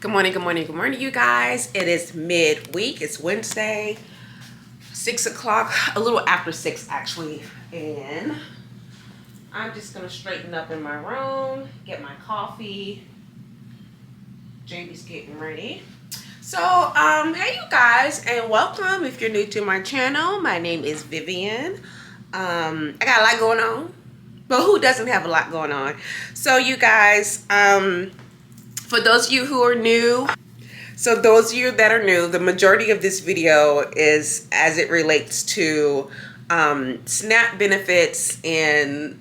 Good morning, good morning, good morning, you guys. It is midweek. It's Wednesday, 6 o'clock, a little after 6 actually. And I'm just gonna straighten up in my room, get my coffee. JB's getting ready. So, hey you guys, and welcome if you're new to my channel. My name is Vivian. I got a lot going on, but who doesn't have a lot going on? So you guys, for those of you who are new, the majority of this video is as it relates to SNAP benefits and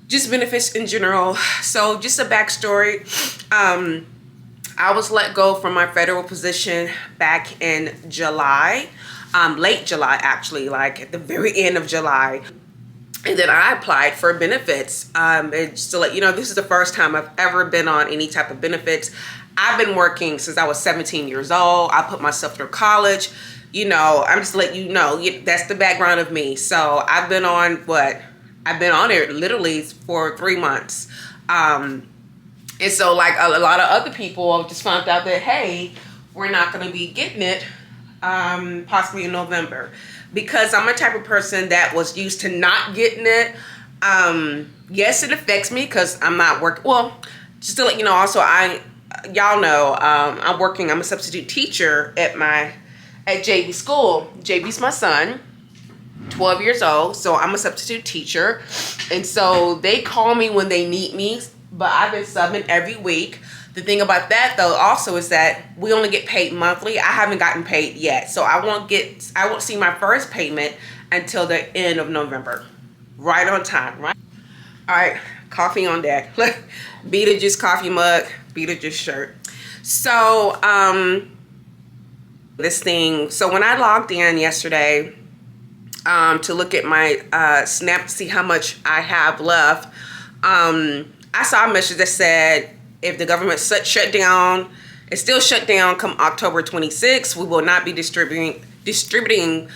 just benefits in general. So just a backstory. I was let go from my federal position back in July, late July actually, like at the very end of July. And then I applied for benefits. And just to let you know, this is the first time I've ever been on any type of benefits. I've been working since I was 17 years old. I put myself through college. You know, I'm just letting you know, that's the background of me. So I've been on I've been on it literally for 3 months. And so like a lot of other people just found out that, hey, we're not going to be getting it possibly in November. Because I'm a type of person that was used to not getting it. Yes, it affects me because I'm not working. Well, just to let you know, also, y'all know, I'm a substitute teacher at JB school. JB's my son, 12 years old. So I'm a substitute teacher. And so they call me when they need me, but I've been subbing every week. The thing about that though also is that we only get paid monthly. I haven't gotten paid yet. So I won't see my first payment until the end of November. Right on time, right? All right, coffee on deck. Beetlejuice coffee mug, Beetlejuice shirt. So so when I logged in yesterday to look at my SNAP to see how much I have left, I saw a message that said, if the government shut down, it's still shut down come October 26th, we will not be distributing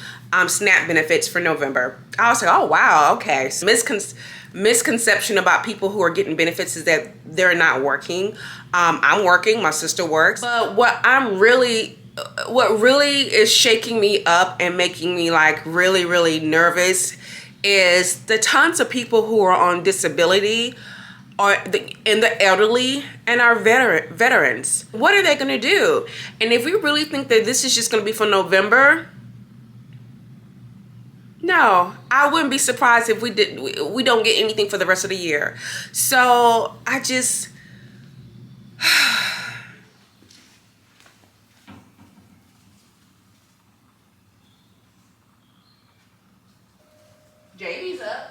SNAP benefits for November. I was like, oh wow, okay. So misconception about people who are getting benefits is that they're not working. I'm working, my sister works. But what really is shaking me up and making me like really, really nervous is the tons of people who are on disability and the elderly and our veterans. What are they going to do? And if we really think that this is just going to be for November, no, I wouldn't be surprised if we don't get anything for the rest of the year. So I just JB's up.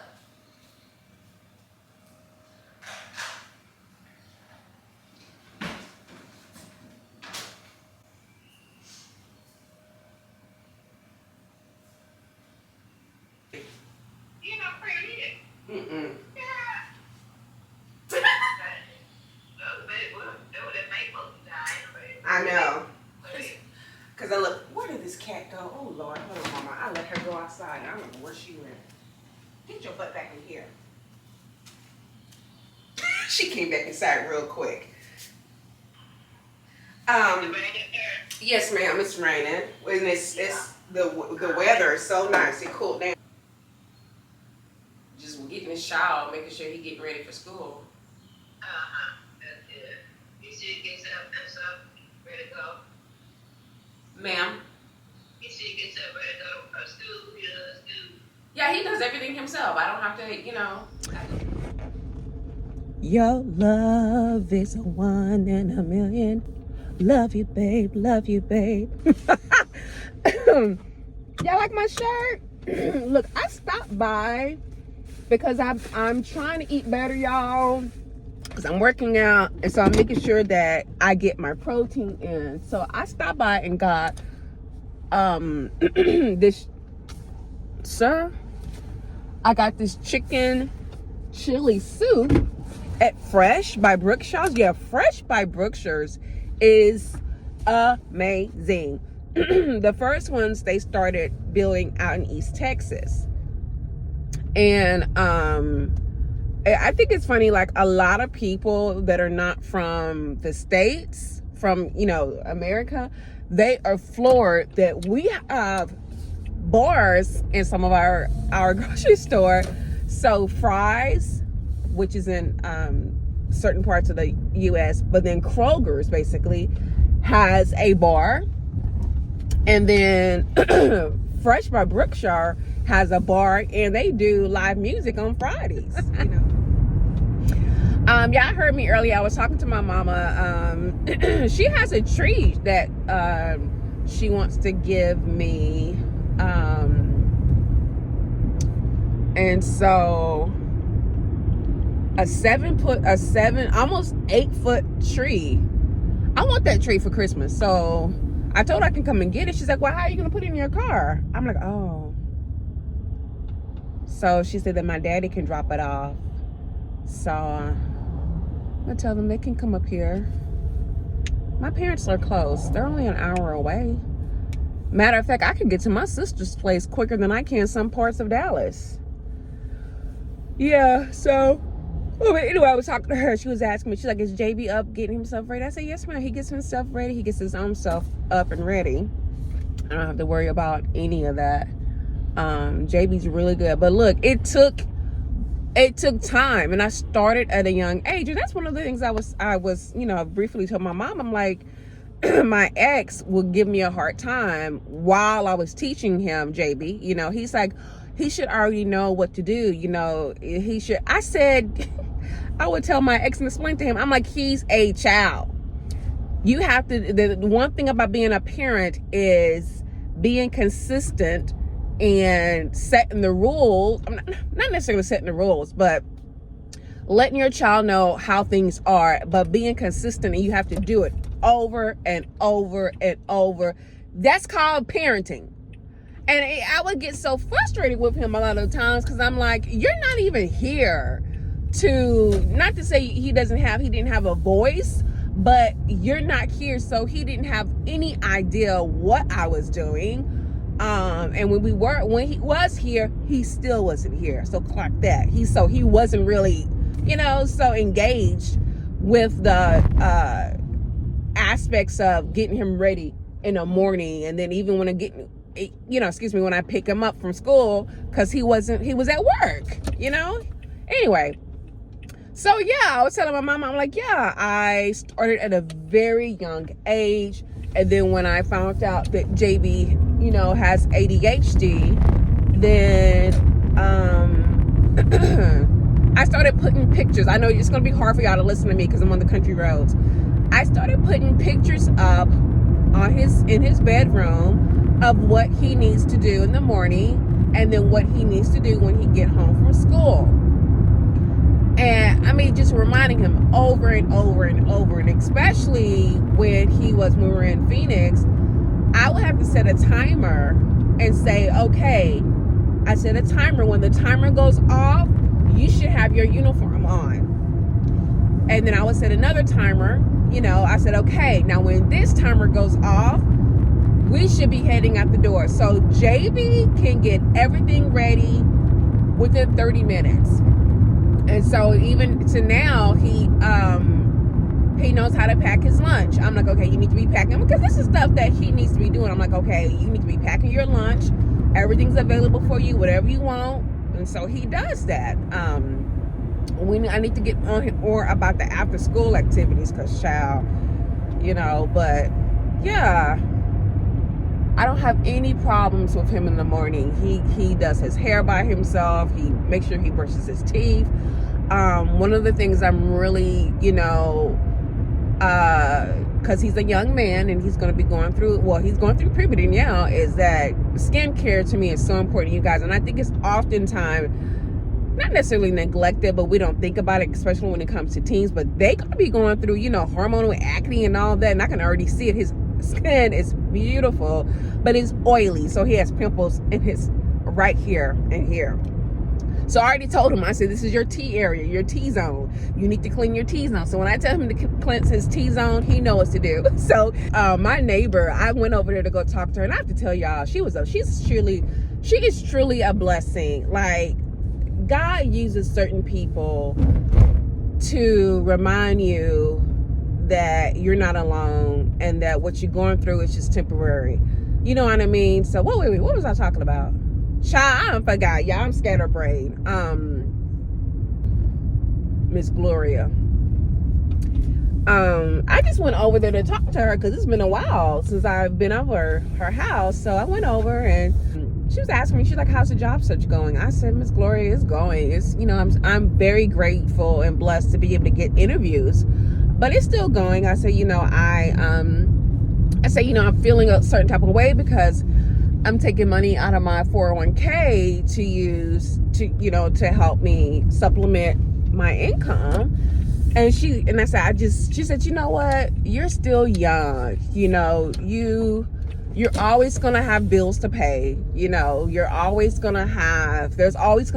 Mm-mm. I know. Because I look, where did this cat go? Oh, Lord. Hold on, Mama. I let her go outside. I don't know where she went. Get your butt back in here. She came back inside real quick. Yes, ma'am. It's raining. And the weather is so nice. It cooled down. Just getting his shower, making sure he getting ready for school. That's good. You should get up, ready to go. Ma'am? You should get up, ready to go for school. He does school. Yeah, he does everything himself. I don't have to, you know. Your love is a 1 in a million. Love you, babe. Love you, babe. Y'all like my shirt? Look, I stopped by because I'm trying to eat better, y'all. Because I'm working out, and so I'm making sure that I get my protein in. So I stopped by and got this, sir. I got this chicken chili soup at Fresh by Brookshaw's. Yeah, Fresh by Brookshaw's is amazing. The first ones they started building out in East Texas, and I think it's funny, like a lot of people that are not from the States, from, you know, America, they are floored that we have bars in some of our grocery store. So Fry's, which is in certain parts of the US, but then Kroger's basically has a bar. And then Fresh by Brookshire has a bar, and they do live music on Fridays, you know. Y'all heard me earlier. I was talking to my mama. She has a tree that she wants to give me. And so almost 8-foot tree. I want that tree for Christmas. So I told her I can come and get it. She's like, well, how are you going to put it in your car? I'm like, oh. So she said that my daddy can drop it off. So I'm going to tell them they can come up here. My parents are close. They're only an hour away. Matter of fact, I can get to my sister's place quicker than I can some parts of Dallas. Yeah, so... Oh, but anyway, I was talking to her. She was asking me, she's like, is JB up getting himself ready? I said, yes, ma'am. He gets himself ready. He gets his own self up and ready. I don't have to worry about any of that. JB's really good. But look, it took time, and I started at a young age. And that's one of the things I was, you know, briefly told my mom. I'm like, my ex would give me a hard time while I was teaching him, JB. You know, he's like, he should already know what to do. You know, he should. I said, I would tell my ex and explain to him, I'm like, he's a child. You have to, the one thing about being a parent is being consistent and setting the rules. I'm not necessarily setting the rules, but letting your child know how things are, but being consistent, and you have to do it over and over and over. That's called parenting. And I would get so frustrated with him a lot of times because I'm like, you're not even here to, not to say he didn't have a voice, but you're not here. So he didn't have any idea what I was doing. And when he was here, he still wasn't here. So clock that. He wasn't really, you know, so engaged with the aspects of getting him ready in the morning. And then even when when I pick him up from school, because he was at work, you know. Anyway, so yeah, I was telling my mom, I'm like, yeah, I started at a very young age. And then when I found out that JB, you know, has ADHD, then I started putting pictures. I know it's going to be hard for y'all to listen to me because I'm on the country roads. I started putting pictures up in his bedroom of what he needs to do in the morning, and then what he needs to do when he get home from school. And I mean, just reminding him over and over and over, and especially when we were in Phoenix, I would have to set a timer and say, okay, I set a timer. When the timer goes off, you should have your uniform on. And then I would set another timer. You know, I said, okay, now when this timer goes off, we should be heading out the door. So JB can get everything ready within 30 minutes. And so even to now, he knows how to pack his lunch. I'm like, okay, you need to be packing, because this is stuff that he needs to be doing. I'm like, okay, you need to be packing your lunch. Everything's available for you, whatever you want. And so he does that. I need to get on him more about the after school activities, because child, you know, but yeah, I don't have any problems with him in the morning. He does his hair by himself. He makes sure he brushes his teeth. One of the things I'm really, you know, because he's a young man and he's going to be going through puberty now, is that skincare to me is so important, you guys. And I think it's oftentimes not necessarily neglected, but we don't think about it, especially when it comes to teens. But they could be going through, you know, hormonal acne and all that. And I can already see it. His skin is beautiful, but it's oily. So he has pimples in his right here and here. So I already told him, I said, this is your T area, your T-zone. You need to clean your T-zone. So when I tell him to cleanse his T-zone, he knows what to do. So my neighbor, I went over there to go talk to her. And I have to tell y'all, she is truly a blessing. Like, God uses certain people to remind you that you're not alone and that what you're going through is just temporary. You know what I mean? So what was I talking about? Child, I don't forgot. Y'all, I'm scatterbrained. Miss Gloria. I just went over there to talk to her because it's been a while since I've been over her house. So I went over and she was asking me, she's like, how's the job search going? I said, Miss Gloria, it's going. It's, you know, I'm very grateful and blessed to be able to get interviews, but it's still going. I said, you know, I say, you know, I'm feeling a certain type of way because I'm taking money out of my 401k to use to, you know, to help me supplement my income. And I said, she said, you know what? You're still young. You know, you're always going to have bills to pay. You know, there's always going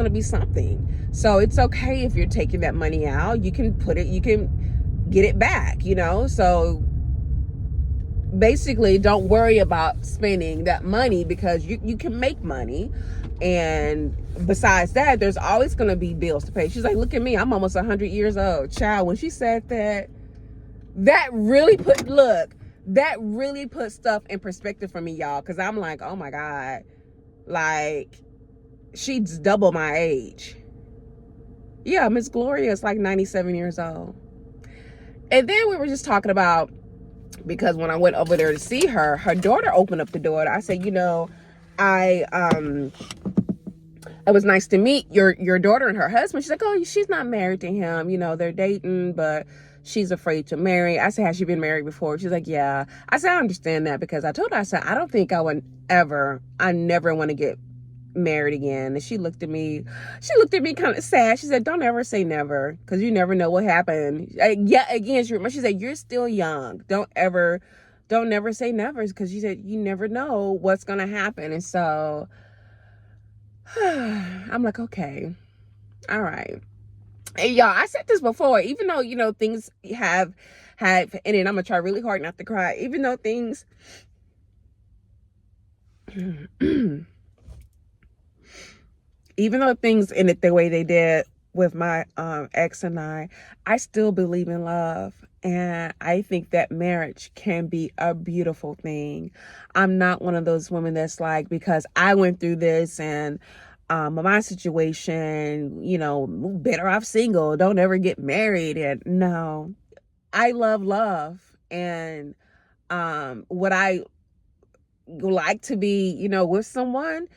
to be something. So it's okay if you're taking that money out. You can get it back, you know? So basically, don't worry about spending that money because you can make money. And besides that, there's always going to be bills to pay. She's like, look at me, I'm almost 100 years old. Child, when she said that really put stuff in perspective for me, y'all, because I'm like, oh my God, like, she's double my age. Yeah, Miss Gloria is like 97 years old. And then we were just talking about, because when I went over there to see her, her daughter opened up the door. I said, you know, it was nice to meet your daughter and her husband. She's like, oh, she's not married to him. You know, they're dating, but she's afraid to marry. I said, has she been married before? She's like, yeah. I said, I understand that, because I told her, I said, I don't think I never want to get married again. And she looked at me kind of sad. She said, don't ever say never, because you never know what happened. Again, she said, you're still young. Don't never say never, because she said, you never know what's going to happen. And so I'm like, okay, all right. And y'all, I said this before, even though, you know, things have in it, I'm gonna try really hard not to cry, even though things even though things ended the way they did with my ex and I still believe in love. And I think that marriage can be a beautiful thing. I'm not one of those women that's like, because I went through this and my situation, you know, better off single, don't ever get married. And no, I love. And would I like to be, you know, with someone?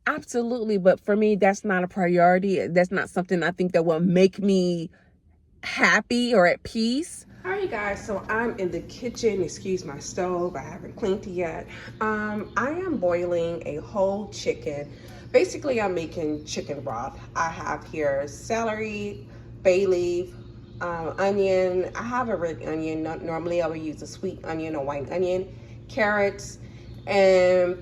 Absolutely. But for me, that's not a priority. That's not something I think that will make me happy or at peace. All right, you guys, so I'm in the kitchen. Excuse my stove, I haven't cleaned it yet. I am boiling a whole chicken. Basically, I'm making chicken broth. I have here celery, bay leaf, onion. I have a red onion. Normally I would use a sweet onion or white onion, carrots, and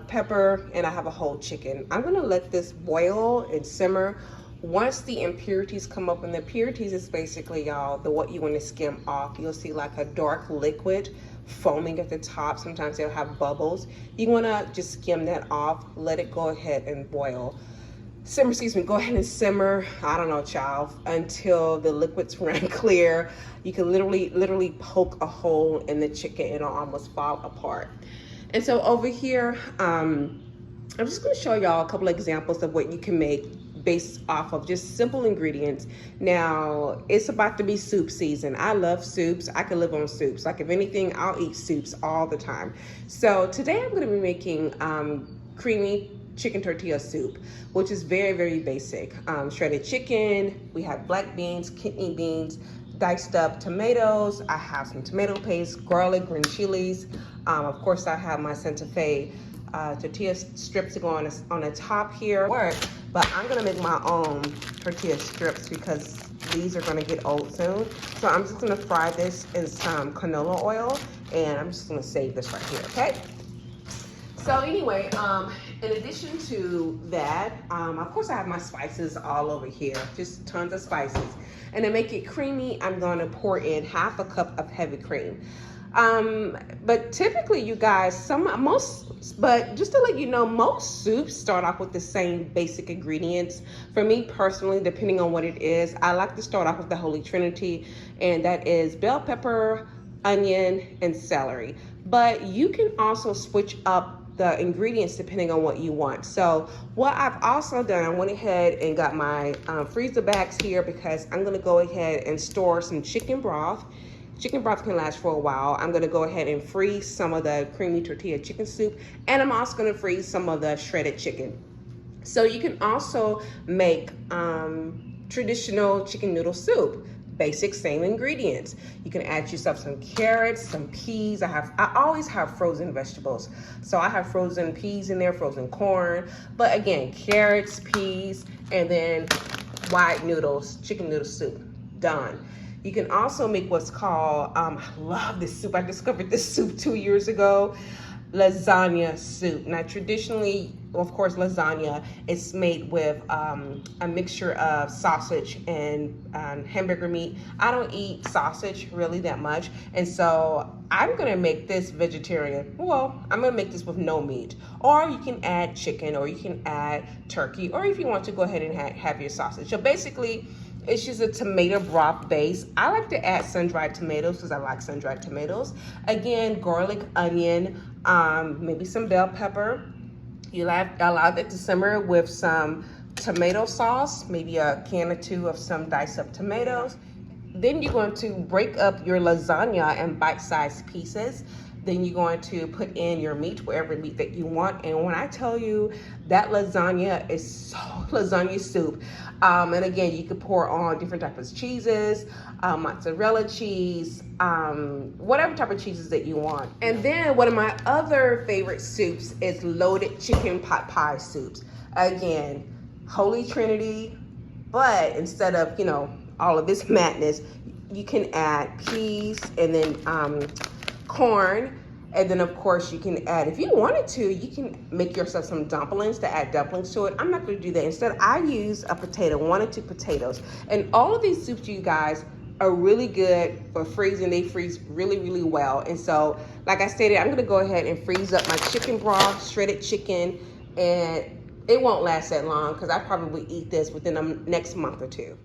pepper, and I have a whole chicken. I'm gonna let this boil and simmer. Once the impurities come up, and the impurities is basically, y'all, what you want to skim off. You'll see like a dark liquid foaming at the top. Sometimes they'll have bubbles. You want to just skim that off, let it go ahead and boil. Go ahead and simmer, I don't know, child, until the liquids run clear. You can literally poke a hole in the chicken and it'll almost fall apart. And so over here, I'm just going to show y'all a couple of examples of what you can make based off of just simple ingredients. Now, it's about to be soup season. I love soups. I could live on soups. Like, if anything, I'll eat soups all the time. So today I'm going to be making creamy chicken tortilla soup, which is very, very basic. Shredded chicken, we have black beans, kidney beans, diced up tomatoes. I have some tomato paste, garlic, green chilies. Of course, I have my Santa Fe tortilla strips to go on the top here. But I'm gonna make my own tortilla strips because these are gonna get old soon. So I'm just gonna fry this in some canola oil, and I'm just gonna save this right here, okay? So anyway, in addition to that, of course I have my spices all over here, just tons of spices. And to make it creamy, I'm gonna pour in 1/2 cup of heavy cream. But typically, you guys, but just to let you know, most soups start off with the same basic ingredients. For me personally, depending on what it is, I like to start off with the Holy Trinity, and that is bell pepper, onion, and celery. But you can also switch up the ingredients depending on what you want. So what I've also done, I went ahead and got my freezer bags here because I'm gonna go ahead and store some chicken broth. Chicken broth can last for a while. I'm gonna go ahead and freeze some of the creamy tortilla chicken soup, and I'm also gonna freeze some of the shredded chicken. So you can also make traditional chicken noodle soup. Basic, same ingredients. You can add yourself some carrots, some peas. I always have frozen vegetables. So I have frozen peas in there, frozen corn. But again, carrots, peas, and then white noodles, chicken noodle soup. Done. You can also make what's called, I love this soup. I discovered this soup 2 years ago. Lasagna soup. Now, traditionally, of course, lasagna is made with a mixture of sausage and hamburger meat. I don't eat sausage really that much, and so I'm gonna make this vegetarian. Well, I'm gonna make this with no meat, or you can add chicken, or you can add turkey, or if you want to go ahead and have your sausage. So basically, it's just a tomato broth base. I like to add sun-dried tomatoes because I like sun-dried tomatoes. Again, garlic, onion, maybe some bell pepper. You allow that to simmer with some tomato sauce, maybe a can or two of some diced up tomatoes. Then you're going to break up your lasagna in bite-sized pieces. Then you're going to put in your meat, whatever meat that you want. And when I tell you that lasagna is so lasagna soup, and again, you could pour on different types of cheeses, mozzarella cheese, whatever type of cheeses that you want. And then one of my other favorite soups is loaded chicken pot pie soups. Again, Holy Trinity, but instead of, all of this madness, you can add peas and then corn, and then of course you can add, if you wanted to, you can make yourself some dumplings to add dumplings to it. I'm not going to do that. Instead, I use a potato, 1 or 2 potatoes, and all of these soups, you guys, are really good for freezing. They freeze really, really well. And so, like I stated, I'm going to go ahead and freeze up my chicken broth, shredded chicken, and it won't last that long because I probably eat this within the next month or 2.